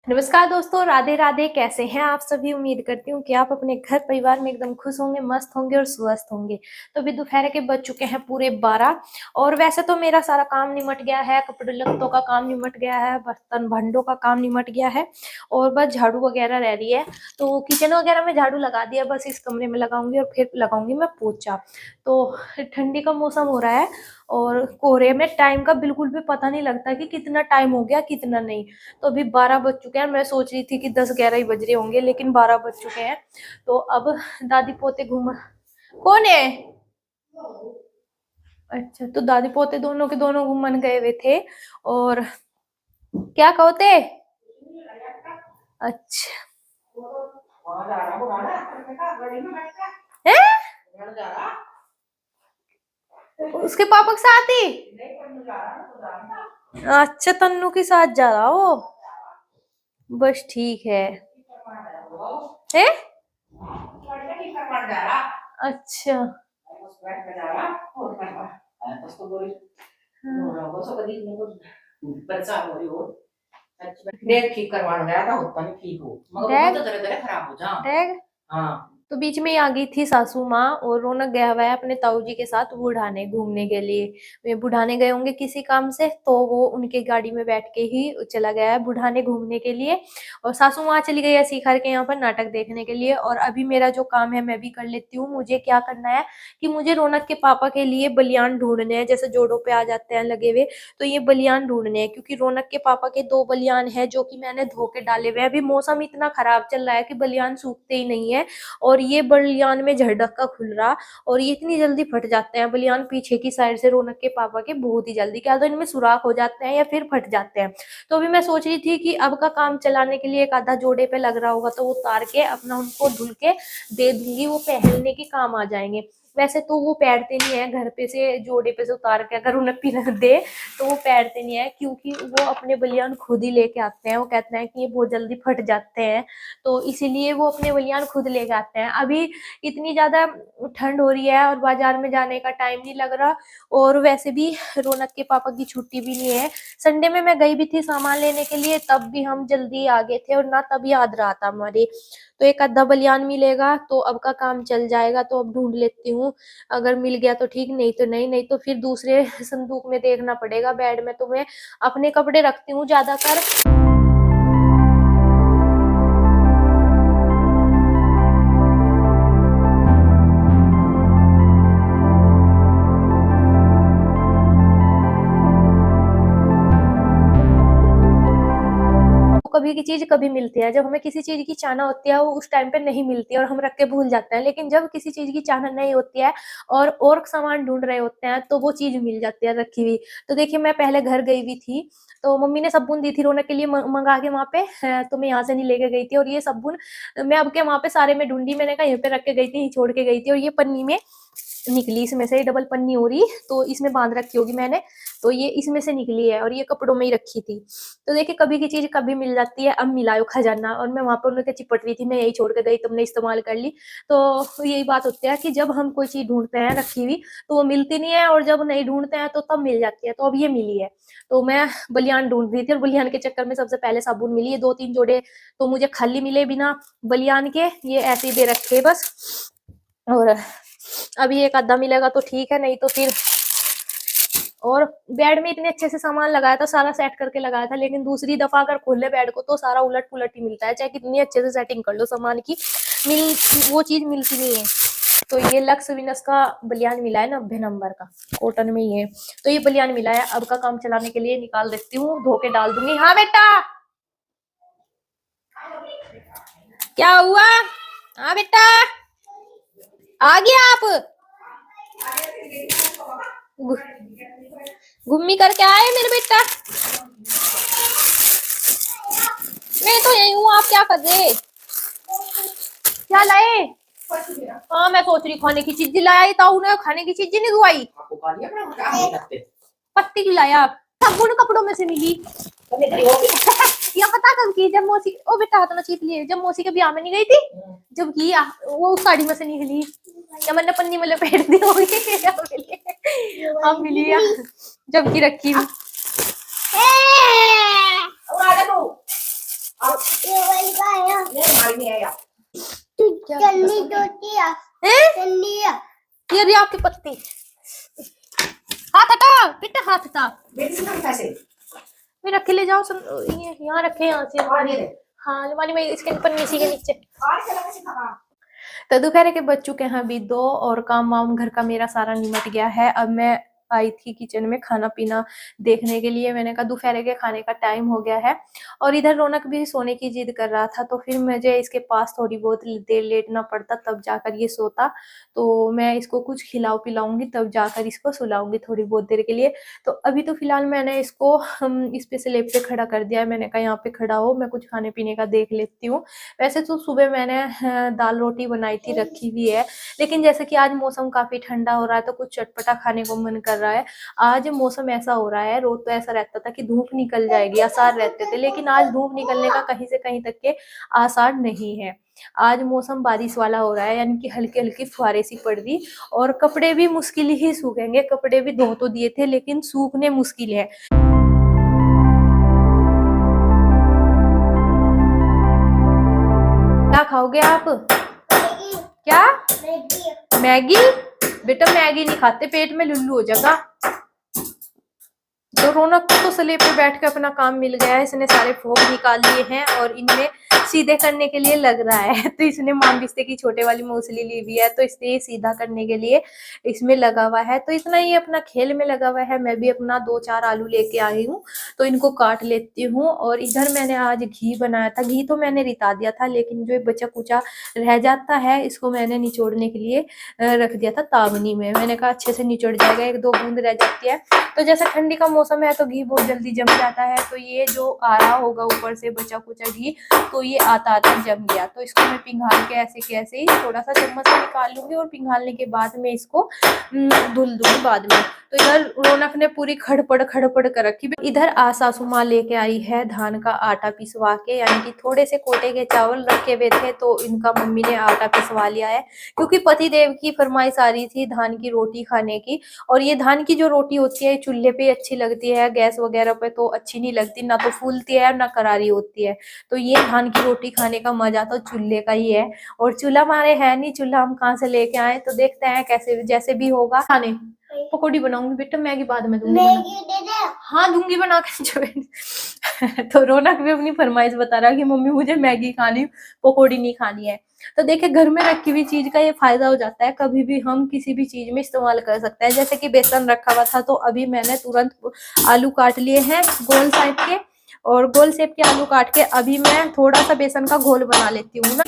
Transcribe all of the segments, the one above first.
नमस्कार दोस्तों, राधे राधे। कैसे हैं आप सभी? उम्मीद करती हूँ कि आप अपने घर परिवार में एकदम खुश होंगे, मस्त होंगे और स्वस्थ होंगे। तो अभी दोपहर के बज चुके हैं पूरे 12। और वैसे तो मेरा सारा काम निमट गया है, कपड़े लत्तों का काम निमट गया है, बर्तन भांडों का काम निमट गया है और बस झाड़ू वगैरह रह रही है। तो किचन वगैरह में झाड़ू लगा दिया, बस इस कमरे में लगाऊंगी और फिर लगाऊंगी मैं पोछा। तो ठंडी का मौसम हो रहा है और कोहरे में टाइम का बिल्कुल भी पता नहीं लगता कि कितना टाइम हो गया कितना नहीं। तो अभी 12 बज चुके हैं। मैं सोच रही थी कि 10-11 ही बज रहे होंगे, लेकिन 12 बज चुके हैं। तो अब दादी पोते घूम। कौन है? अच्छा, तो दादी पोते दोनों के दोनों घूमन गए हुए थे। और क्या कहते? अच्छा है। उसके पापा के साथ ही? अच्छा, तन्नू के साथ जा रहा हो। बस ठीक है। है। अच्छा। डेग ठीक करवाना गया था, होता नहीं ठीक हो मगर बहुत तरह तरह खराब हो जा। डेग। हाँ। तो बीच में ही आ गई थी सासू माँ और रौनक गया हुआ है अपने ताऊ जी के साथ बुढ़ाने घूमने के लिए। वे बुढ़ाने गए होंगे किसी काम से, तो वो उनके गाड़ी में बैठ के ही चला गया है बुढ़ाने घूमने के लिए। और सासू माँ चली गई है शिखर के यहाँ पर नाटक देखने के लिए। और अभी मेरा जो काम है मैं भी कर लेती हूँ। मुझे क्या करना है कि मुझे रौनक के पापा के लिए बलियान ढूंढने हैं, जैसे जोड़ों पे आ जाते हैं लगे हुए। तो ये बलियान ढूंढने हैं क्योंकि रौनक के पापा के 2 बलियान है जो कि मैंने धो के डाले हुए हैं। अभी मौसम इतना खराब चल रहा है कि बलियान सूखते ही नहीं है। और ये बलियान में झड़का खुल रहा और ये इतनी जल्दी फट जाते हैं बलियान पीछे की साइड से रौनक के पापा के, बहुत ही जल्दी। क्या तो इनमें सुराख हो जाते हैं या फिर फट जाते हैं। तो अभी मैं सोच रही थी कि अब का काम चलाने के लिए एक आधा जोड़े पे लग रहा होगा तो वो उतार के अपना उनको धुल के दे दूंगी, वो पहनने के काम आ जाएंगे। वैसे तो वो पहनते नहीं है घर पे से, जोड़े पे से उतार के अगर उन्हें पहन दे तो वो पहनते नहीं है, क्योंकि वो अपने बलियान खुद ही लेके आते हैं। वो कहते हैं कि ये बहुत जल्दी फट जाते हैं, तो इसीलिए वो अपने बलियान खुद लेके आते हैं। अभी इतनी ज्यादा ठंड हो रही है और बाजार में जाने का टाइम नहीं लग रहा। और वैसे भी रौनक के पापा की छुट्टी भी नहीं है। संडे में मैं गई भी थी सामान लेने के लिए, तब भी हम जल्दी आ गए थे और ना तब याद रहा था हमारे। तो एक आधा बलियान मिलेगा तो अब का काम चल जाएगा। तो अब ढूंढ लेती हूँ, अगर मिल गया तो ठीक, नहीं तो नहीं। नहीं तो फिर दूसरे संदूक में देखना पड़ेगा। बेड में तो मैं अपने कपड़े रखती हूँ ज्यादातर। कभी की चीज कभी मिलती है। जब हमें किसी चीज की चाहना होती है वो उस टाइम पे नहीं मिलती है और हम रख के भूल जाते हैं। लेकिन जब किसी चीज की चाहना नहीं होती है और सामान ढूंढ रहे होते हैं तो वो चीज मिल जाती है रखी हुई। तो देखिए, मैं पहले घर गई हुई थी तो मम्मी ने साबुन दी थी रौनक के लिए मंगा के वहां पे। तो मैं यहाँ से नहीं लेके गई थी और ये साबुन मैं अब के वहां पे सारे में ढूंढी। मैंने कहा यहीं पे रख के गई थी, छोड़ के गई थी। और ये पन्नी में निकली, इसमें से डबल पन्नी हो रही तो इसमें बांध रखी होगी मैंने। तो ये इसमें से निकली है और ये कपड़ों में ही रखी थी। तो देखिए, कभी की चीज कभी मिल जाती है। अब मिलायो खजाना, और मैं वहां पर उनके चिपट रही थी, मैं यही छोड़ के गई, तुमने इस्तेमाल कर ली। तो यही बात होती है कि जब हम कोई चीज ढूंढते हैं रखी हुई तो वो मिलती नहीं है, और जब नहीं ढूंढते हैं तो तब मिल जाती है। तो अब ये मिली है। तो मैं बलियान ढूंढ रही थी और बलियान के चक्कर में सबसे पहले साबुन मिली है। 2-3 जोड़े तो मुझे खाली मिले बिना बलियान के, ये ऐसे ही दे रखे बस। और अभी एक आधा मिलेगा तो ठीक है, नहीं तो फिर। और बेड में इतने अच्छे से सामान लगाया था, सारा सेट करके लगाया था, लेकिन दूसरी दफा अगर खोले बेड को तो सारा उलट पुलट ही मिलता है। चाहे कितनी अच्छे से सेटिंग कर लो सामान की, मिल वो चीज मिलती नहीं है। तो ये लक्स विनस का बलियान मिला है 90 नंबर का, कॉटन में ही है। तो ये बलियान मिला है, अब का काम चलाने के लिए निकाल देती हूँ, धो के डाल दूंगी। हाँ बेटा, क्या हुआ? हाँ बेटा, आ गया आप? घूमी करके आए मेरे बेटा? मैं तो यही हूँ, आप क्या कर रहे? क्या लाए? हाँ, मैं सोच रही खाने की चीज लाया, ताऊ ने खाने की चीज नहीं दुआई। पत्ती की लाया आप? साबुन कपड़ों में से मिली। या पता कब की, जब मौसी, ओ बेटा हाथ ना चीप लिए, जब मौसी के ब्याह में नहीं गई थी, जब की वो उस साड़ी में से निकली, या मैंने पन्नी में लपेट दी होगी। अब मिली जब की रखी हुई। ये वाली का है ये हमारी नहीं है यार चन्नी टूटी है चन्नी है ये रही आपकी पत्ती। हाथ हटा बेटा, हाथ हटा। बेटी से कम कैसे मैं रख के ले जाओ। ये यहाँ रखे, यहाँ से। हाँ अलमारी में, इसके ऊपर, इसी के नीचे। और चला कैसे खा तो दोपहर के बज चुके हैं अभी 2 और काम वाम घर का मेरा सारा निमट गया है। अब मैं आई थी किचन में खाना पीना देखने के लिए। मैंने कहा दोपहर के खाने का टाइम हो गया है। और इधर रौनक भी सोने की जिद कर रहा था, तो फिर मुझे इसके पास थोड़ी बहुत देर लेटना पड़ता, तब जाकर ये सोता। तो मैं इसको कुछ खिलाऊ पिलाऊंगी, तब जाकर इसको सुलाऊंगी थोड़ी बहुत देर के लिए। तो अभी तो फिलहाल मैंने इसको इस पे स्लेब पे खड़ा कर दिया है। मैंने कहा यहाँ पे खड़ा हो, मैं कुछ खाने पीने का देख लेती हूँ। वैसे तो सुबह मैंने दाल रोटी बनाई थी, रखी हुई है, लेकिन जैसे कि आज मौसम काफी ठंडा हो रहा है तो कुछ चटपटा खाने को मन कर रहा है। आज मौसम ऐसा हो रहा है, रोज तो ऐसा रहता था कि धूप निकल जाएगी, आसार रहते थे, लेकिन आज धूप निकलने का कहीं से कहीं तक के आसार नहीं है। आज मौसम बारिश वाला हो रहा है, यानी कि हल्की हल्की फुहारे सी पड़ रही। और कपड़े भी मुश्किल ही सूखेंगे, कपड़े भी धो तो दिए थे लेकिन सूखने मुश्किल है। क्या खाओगे आप? क्या? मैगी? बेटा मैगी नहीं खाते, पेट में लुल्लू हो जाएगा। तो रौनक को तो स्लेब पे बैठ के अपना काम मिल गया है। इसने सारे फोग निकाल लिए हैं और इनमें सीधे करने के लिए लग रहा है। तो इसने मामबिस्ते की छोटे वाली मूसली ली हुई है, तो इसने सीधा करने के लिए इसमें लगा हुआ है। तो इतना ही अपना खेल में लगा हुआ है। मैं भी अपना 2-4 आलू लेके आई हूँ, तो इनको काट लेती हूँ। और इधर मैंने आज घी बनाया था। घी तो मैंने रिता दिया था, लेकिन जो बचा कुचा रह जाता है इसको मैंने निचोड़ने के लिए रख दिया था तावनी में। मैंने कहा अच्छे से निचोड़ जाएगा, 1-2 बूंद रह जाती है। तो जैसे ठंडी का मौसम है तो घी बहुत जल्दी जम जाता है। तो ये जो आ रहा होगा ऊपर से बचा कुचा घी, तो ये आता आता जम गया। तो इसको मैं पिघाल के ऐसे के ऐसे ही थोड़ा सा चम्मच से निकाल लूंगी, और पिघालने के बाद में इसको धुल दूंगी बाद में। तो इधर रौनक ने पूरी खड़पड़ कर रखी। इधर सासू माँ लेके आई है धान का आटा पिसवा के, यानी कि थोड़े से कोटे के चावल रखे हुए थे, तो इनका मम्मी ने आटा पिसवा लिया है, क्योंकि पति देव की फरमाइश आ रही थी धान की रोटी खाने की। और ये धान की जो रोटी होती है चूल्हे पे अच्छी लगती है, गैस वगैरह पे तो अच्छी नहीं लगती, ना तो फूलती है ना करारी होती है। तो ये धान की रोटी खाने का मजा तो चूल्हे का ही है। और चूल्हा हमारे है नहीं, चूल्हा हम कहाँ से लेके आए, तो देखते हैं कैसे जैसे भी होगा। खाने पकौड़ी बनाऊंगी बेटा, मैगी बाद में दूंगी। हाँ दूंगी बना के। तो रौनक भी अपनी फरमाइश बता रहा है कि मम्मी मुझे मैगी खानी, पकौड़ी नहीं खानी है। तो देखिए घर में रखी हुई चीज का ये फायदा हो जाता है, कभी भी हम किसी भी चीज में इस्तेमाल कर सकते हैं। जैसे कि बेसन रखा हुआ था, तो अभी मैंने तुरंत आलू काट लिए हैं गोल साइज के, और गोल शेप के आलू काट के अभी मैं थोड़ा सा बेसन का घोल बना लेती हूँ ना।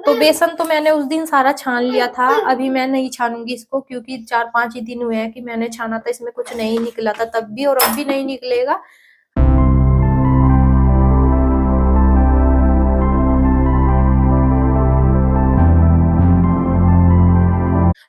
तो बेसन तो मैंने उस दिन सारा छान लिया था, अभी मैं नहीं छानूंगी इसको, क्योंकि 4-5 ही दिन हुए हैं कि मैंने छाना था, इसमें कुछ नहीं निकला था तब भी, और अब भी नहीं निकलेगा।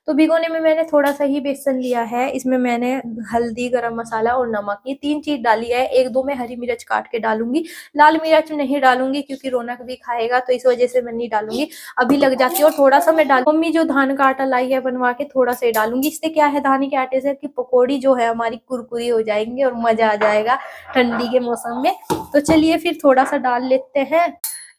तो भिगोने में मैंने थोड़ा सा ही बेसन लिया है। इसमें मैंने हल्दी, गरम मसाला और नमक, ये 3 चीज डाली है। 1-2 मैं हरी मिर्च काट के डालूंगी, लाल मिर्च नहीं डालूंगी क्योंकि रौनक भी खाएगा, तो इस वजह से मैं नहीं डालूंगी। अभी लग जाती है। और थोड़ा सा मैं डाल, मम्मी जो धान का आटा लाई है बनवा के, थोड़ा सा डालूंगी। इससे क्या है धान के आटे से कि पकौड़ी जो है हमारी कुरकुरी हो जाएंगी और मजा आ जाएगा ठंडी के मौसम में। तो चलिए फिर थोड़ा सा डाल लेते हैं।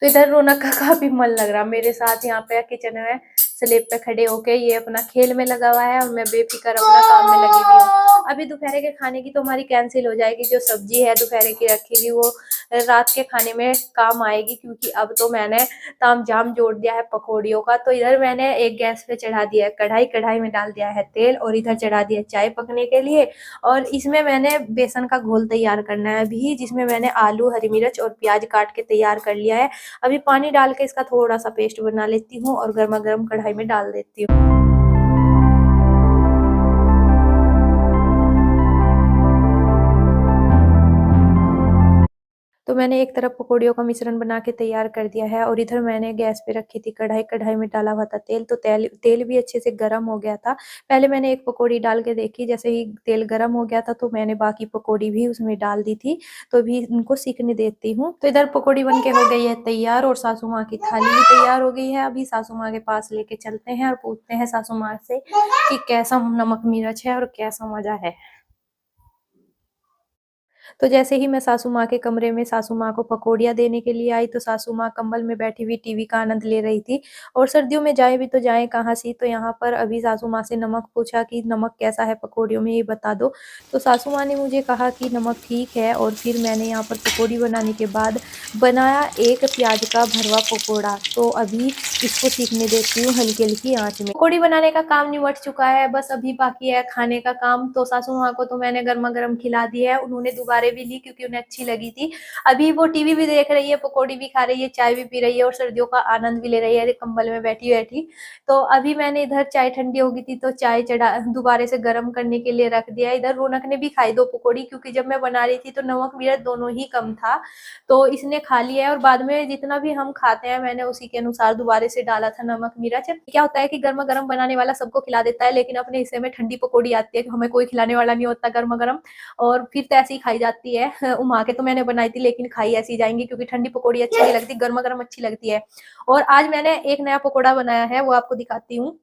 तो इधर रौनक का काफी मन लग रहा मेरे साथ, यहाँ पे किचन में स्लेब पे खड़े होके ये अपना खेल में लगा हुआ है, और मैं बेफिक्र अपना काम में लगी हुई हूँ। अभी दोपहर के खाने की तो हमारी कैंसिल हो जाएगी, जो सब्जी है दोपहर की रखी हुई वो रात के खाने में काम आएगी, क्योंकि अब तो मैंने तामझाम जोड़ दिया है पकौड़ियों का। तो इधर मैंने एक गैस पे चढ़ा दिया है कढ़ाई, कढ़ाई में डाल दिया है तेल, और इधर चढ़ा दिया चाय पकने के लिए। और इसमें मैंने बेसन का घोल तैयार करना है अभी, जिसमें मैंने आलू, हरी मिर्च और प्याज काट के तैयार कर लिया है। अभी पानी डाल के इसका थोड़ा सा पेस्ट बना लेती हूँ और गर्मा गर्म कढ़ाई में डाल देती हूँ। तो मैंने एक तरफ पकौड़ियों का मिश्रण बना के तैयार कर दिया है, और इधर मैंने गैस पे रखी थी कढ़ाई, कढ़ाई में डाला हुआ था तेल। तो तेल भी अच्छे से गर्म हो गया था। पहले मैंने एक पकौड़ी डाल के देखी, जैसे ही तेल गर्म हो गया था तो मैंने बाकी पकौड़ी भी उसमें डाल दी थी। तो अभी इनको सीखने देती हूँ। तो इधर पकौड़ी बन के हो गई है तैयार, और सासू माँ की थाली भी तैयार हो गई है। अभी सासू माँ के पास लेके चलते हैं और पूछते हैं सासू माँ से कि कैसा नमक मिर्च है और कैसा मजा है। तो जैसे ही मैं सासू माँ के कमरे में सासू माँ को पकौड़ियाँ देने के लिए आई, तो सासू माँ कंबल में बैठी हुई टीवी का आनंद ले रही थी। और सर्दियों में जाए भी तो जाएँ कहाँ से, तो यहाँ पर अभी सासू माँ से नमक पूछा कि नमक कैसा है पकौड़ियों में, ये बता दो। तो सासू माँ ने मुझे कहा कि नमक ठीक है, और फिर मैंने यहाँ पर पकौड़ी बनाने के बाद बनाया एक प्याज का भरवा पकौड़ा। तो अभी इसको सीखने देती हूँ हल्की-हल्की आँच में। पकौड़ी बनाने का काम निपट चुका है, बस अभी बाकी है खाने का काम। तो सासू माँ को तो मैंने गरमा-गरम खिला दी है, उन्होंने दोबारा भी ली क्योंकि उन्हें अच्छी लगी थी। अभी वो टीवी भी देख रही है, पकौड़ी भी खा रही है, चाय भी पी रही है और सर्दियों का आनंद भी ले रही है कंबल में बैठी-बैठी। तो अभी मैंने इधर चाय ठंडी हो गई थी तो चाय चढ़ा दोबारा से गर्म करने के लिए रख दिया। इधर रौनक ने भी खाई 2 पकौड़ी, क्योंकि जब मैं बना रही थी तो नमक मिर्च दोनों ही कम था, तो इसने खा लिया है। और बाद में जितना भी हम खाते हैं मैंने उसी के अनुसार दोबारा से डाला था नमक मिर्च। क्या होता है कि गर्मा-गर्म बनाने वाला सबको खिला देता है, लेकिन अपने हिस्से में ठंडी पकौड़ी आती है कि हमें कोई खिलाने वाला नहीं होता गर्मा-गर्म, और फिर तो ऐसे ही खाई जाती है। उमा के तो मैंने बनाई थी लेकिन खाई ऐसी जाएंगी, क्योंकि ठंडी पकौड़ी अच्छी नहीं लगती, गर्मा-गर्म अच्छी लगती है। और आज मैंने एक नया पकौड़ा बनाया है, वो आपको दिखाती हूँ।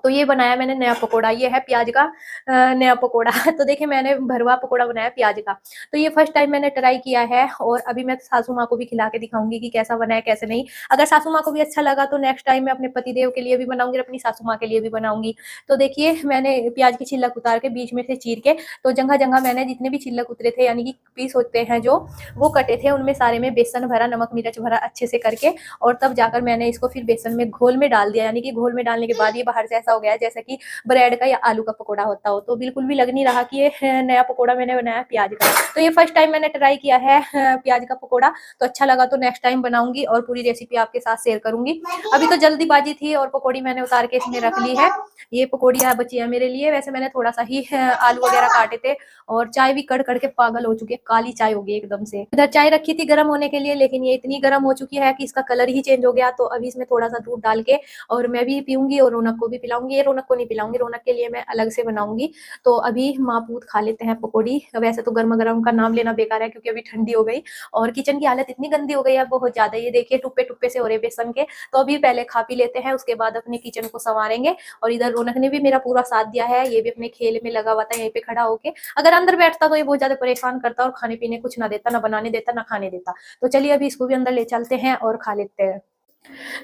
तो ये बनाया मैंने नया पकोड़ा, ये है प्याज का नया पकोड़ा। तो देखिए मैंने भरवा पकोड़ा बनाया प्याज का। तो ये फर्स्ट टाइम मैंने ट्राई किया है, और अभी मैं सासू माँ को भी खिला के दिखाऊंगी कि कैसा बना है कैसे नहीं। अगर सासू माँ को भी अच्छा लगा तो नेक्स्ट टाइम मैं अपने पतिदेव के लिए भी बनाऊंगी और अपनी सासू माँ के लिए भी बनाऊंगी। तो देखिए मैंने प्याज की छिलक उतार के बीच में से चीर के, तो जगह जगह मैंने जितने भी छिलक उतरे थे यानी कि पीस होते हैं जो, वो कटे थे, उनमें सारे में बेसन भरा, नमक मिर्च भरा अच्छे से करके, और तब जाकर मैंने इसको फिर बेसन में घोल में डाल दिया। यानी कि घोल में डालने के बाद ये बाहर से ऐसा हो गया जैसा कि ब्रेड का या आलू का पकोड़ा होता हो। तो बिल्कुल भी लग नहीं रहा कि ये नया पकोड़ा मैंने बनाया प्याज का। तो ये फर्स्ट टाइम मैंने ट्राई किया है प्याज का पकोड़ा। तो अच्छा लगा तो नेक्स्ट टाइम बनाऊंगी और पूरी रेसिपी आपके साथ शेयर करूंगी। अभी तो जल्दीबाजी थी और पकौड़ी मैंने उतार के इसमें रख ली है। ये पकौड़ियाँ बची है मेरे लिए। वैसे मैंने थोड़ा सा ही आलू वगैरह काटे थे, और चाय भी कड़ कड़ के पागल हो चुकी है, काली चाय हो गई एकदम से। इधर चाय रखी थी गर्म होने के लिए, लेकिन ये इतनी गर्म हो चुकी है कि इसका कलर ही चेंज हो गया। तो अभी इसमें थोड़ा सा दूध डाल के और मैं भी पीऊंगी और रौनक को भी पिलाऊंगी। ये रौनक को नहीं पिलाऊंगी, रौनक के लिए मैं अलग से बनाऊंगी। तो अभी माँ पूत खा लेते हैं पकौड़ी। वैसे तो गर्मा गर्म का नाम लेना बेकार है क्योंकि अभी ठंडी हो गई और किचन की हालत इतनी गंदी हो गई है बहुत ज्यादा। ये देखिए टुप्पे टुप्पे से हो रहे बेसन के। तो अभी पहले खा पी लेते हैं, उसके बाद अपने किचन को संवारेंगे। और इधर रौनक ने भी मेरा पूरा साथ दिया है, ये भी अपने खेल में लगा हुआ था यहीं पे खड़ा होके। अगर अंदर बैठता तो ये बहुत ज्यादा परेशान करता और खाने पीने कुछ ना देता, ना बनाने देता, ना खाने देता। तो चलिए अभी इसको भी अंदर ले चलते हैं और खा लेते हैं।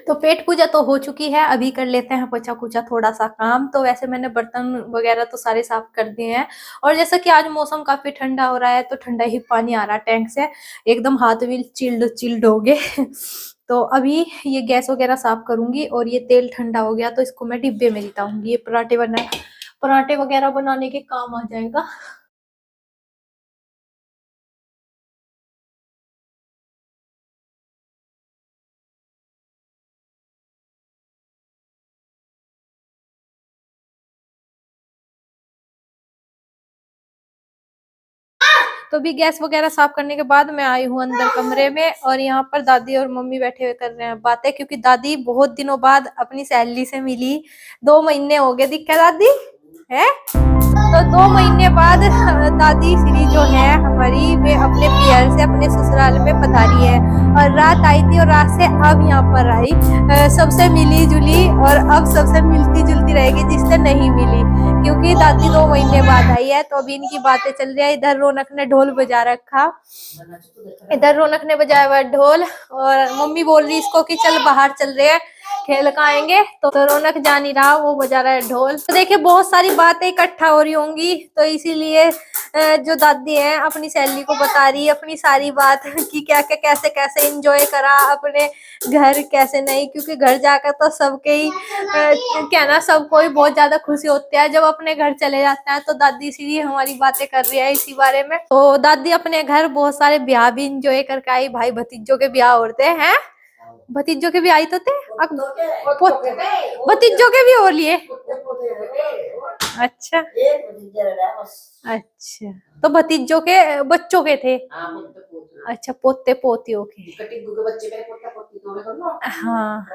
तो पेट पूजा तो हो चुकी है, अभी कर लेते हैं पोछा कुछा थोड़ा सा काम। तो वैसे मैंने बर्तन वगैरह तो सारे साफ कर दिए हैं। और जैसा कि आज मौसम काफी ठंडा हो रहा है तो ठंडा ही पानी आ रहा है टैंक से, एकदम हाथ भी चिल्ड चिल्ड हो गए। तो अभी ये गैस वगैरह साफ करूंगी, और ये तेल ठंडा हो गया तो इसको मैं डिब्बे में लिटाऊंगी। ये पराठे वगैरह बनाने के काम आ जाएगा। तो भी गैस वगैरह साफ करने के बाद मैं आई हूँ अंदर कमरे में, और यहाँ पर दादी और मम्मी बैठे हुए कर रहे हैं बातें, क्योंकि दादी बहुत दिनों बाद अपनी सैलरी से मिली। 2 महीने हो गए, दिक्कत दादी है। तो 2 महीने बाद दादी श्री जो है हमारी, वे अपने पियर से अपने ससुराल में पधारी है। और रात आई थी और रात से अब यहाँ पर आई, सबसे मिली जुली, और अब सबसे मिलती जुलती रहेगी जिससे नहीं मिली, क्योंकि दादी 2 महीने बाद आई है। तो अभी इनकी बातें चल रही है। इधर रौनक ने ढोल बजा रखा, इधर रौनक ने बजाया हुआ ढोल, और मम्मी बोल रही इसको कि चल बाहर चल रहे हैं खेल का आएंगे। तो रौनक जा नहीं रहा, वो बजा रहा है ढोल। तो देखिए बहुत सारी बातें इकट्ठा हो रही होंगी, तो इसीलिए जो दादी है अपनी सहेली को बता रही है अपनी सारी बात कि क्या क्या कैसे कैसे एंजॉय करा अपने घर, कैसे नहीं। क्योंकि घर जाकर तो सबके ही कहना, सबको ही बहुत ज्यादा खुशी होती है जब अपने घर चले जाते हैं। तो दादी इसीलिए हमारी बातें कर रही है इसी बारे में। तो दादी अपने घर बहुत सारे ब्याह भी इंजॉय करके आई, भाई भतीजों के ब्याह होते हैं, भतीजों के भी आई तो थे, भतीजों के भी हो लिए। अच्छा अच्छा, तो भतीजों के बच्चों के थे। अच्छा, पोते पोतियों के। हाँ,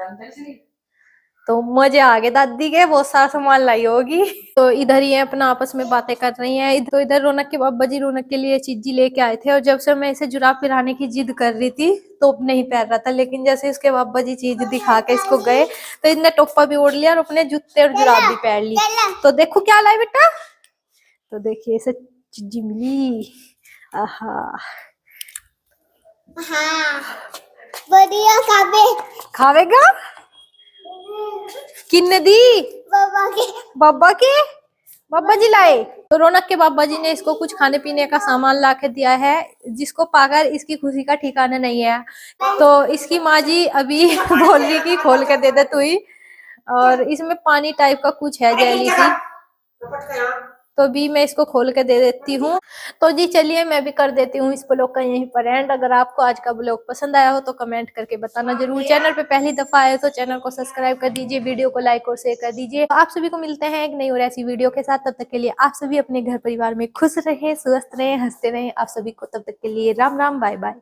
तो मजे आ गए दादी के, बहुत सारा सामान लाई होगी। तो इधर ही अपना आपस में बातें कर रही हैं। तो इधर रौनक के बाबा जी रौनक के लिए चीजी लेके आए थे, और जब से मैं इसे जुराब पहनाने की जिद कर रही थी तो नहीं पहन रहा था, लेकिन जैसे इसके बाबा जी चीज दिखा के इसको गए तो इसने टोपा भी ओढ़ लिया और अपने जूते और जुराब भी पहन ली। तो देखो क्या लाए बेटा, तो देखिए इसे चीजी मिली। आहा हाँ बढ़िया खाबे खावेगा किन्ने दी बाबा के बाबा के बाबा जी लाए। तो रौनक के बाबा जी ने इसको कुछ खाने पीने का सामान ला के दिया है, जिसको पाकर इसकी खुशी का ठिकाना नहीं है। तो इसकी माँ जी अभी बोल रही कि खोल के दे दे तू ही, और इसमें पानी टाइप का कुछ है जेली सी, तो अभी मैं इसको खोल के दे देती हूँ। तो जी चलिए मैं भी कर देती हूँ इस ब्लॉग का यहीं पर एंड। अगर आपको आज का ब्लॉग पसंद आया हो तो कमेंट करके बताना जरूर। चैनल पे पहली दफा आए तो चैनल को सब्सक्राइब कर दीजिए, वीडियो को लाइक और शेयर कर दीजिए। आप सभी को मिलते हैं एक नई और ऐसी वीडियो के साथ। तब तक के लिए आप सभी अपने घर परिवार में खुश रहें, स्वस्थ रहें, हंसते रहें। आप सभी को तब तक के लिए राम राम, बाय बाय।